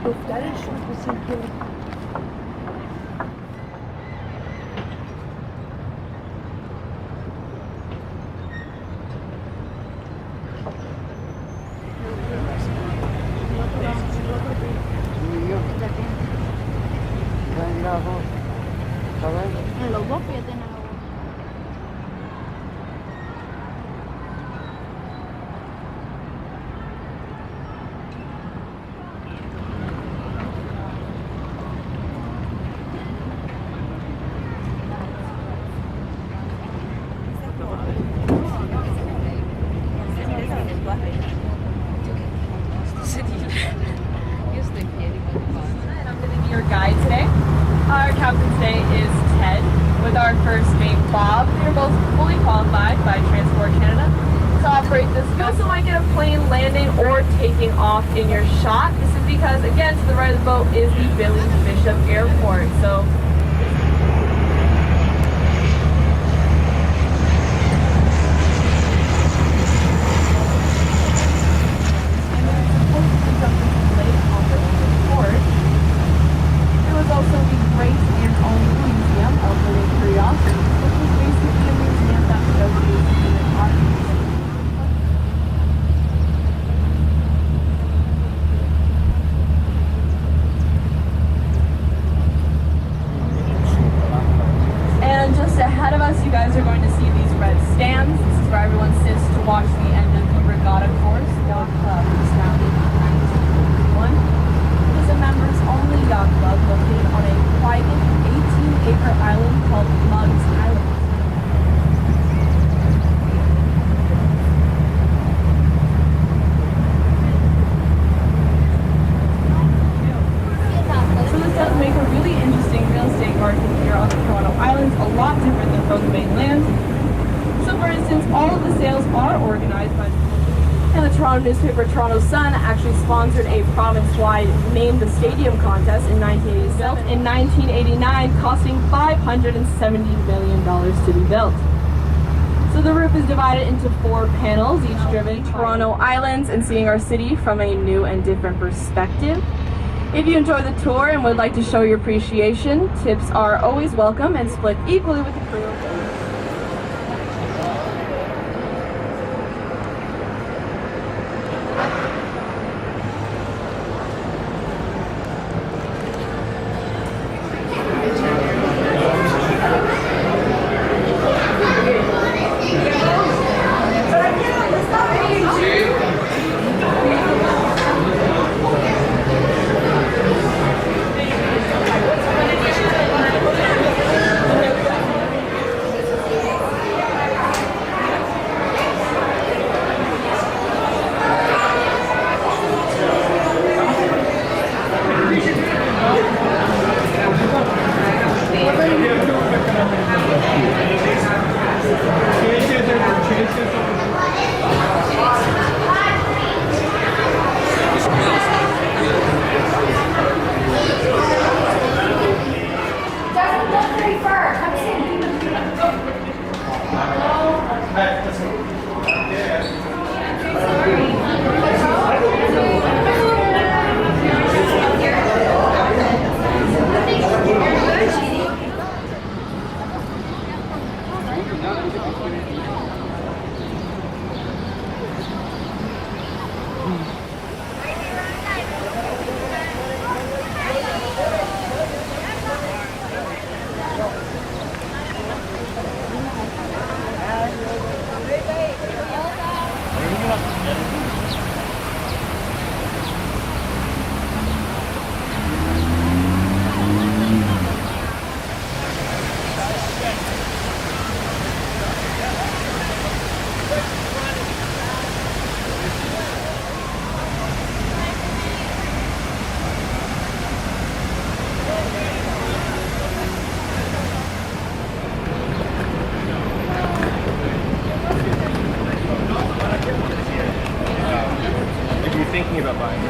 دخترش رو بزن که Lo vos fíjate nada. I'm going to be your guide today. Our captain today is Ted, with our first mate Bob. They're both fully qualified by Transport Canada to operate this. You also might get a plane landing or taking off in your shot. This is because, again, to the right of the boat is the Billy Bishop Airport. So also the Great and Only Museum of Marine Curiosities, which is basically a museum that showcases human objects. And just ahead of us, you guys are going to see these red stands. This is where everyone sits to watch the end of the regatta course. Yacht Club was founded in 1941. Is a members only yacht club located on a private 18-acre island called Mugs Island. So this does make a really interesting real estate market here on the Toronto Islands, a lot different than from the mainland. So for instance, all of the sales are organized by and the Toronto newspaper Toronto Sun actually sponsored a province-wide Name the Stadium contest in 1987. In 1989, costing $570 million to be built. So the roof is divided into 4 panels, each driven Toronto Islands and seeing our city from a new and different perspective. If you enjoy the tour and would like to show your appreciation, tips are always welcome and split equally with the crew. Thinking about buying.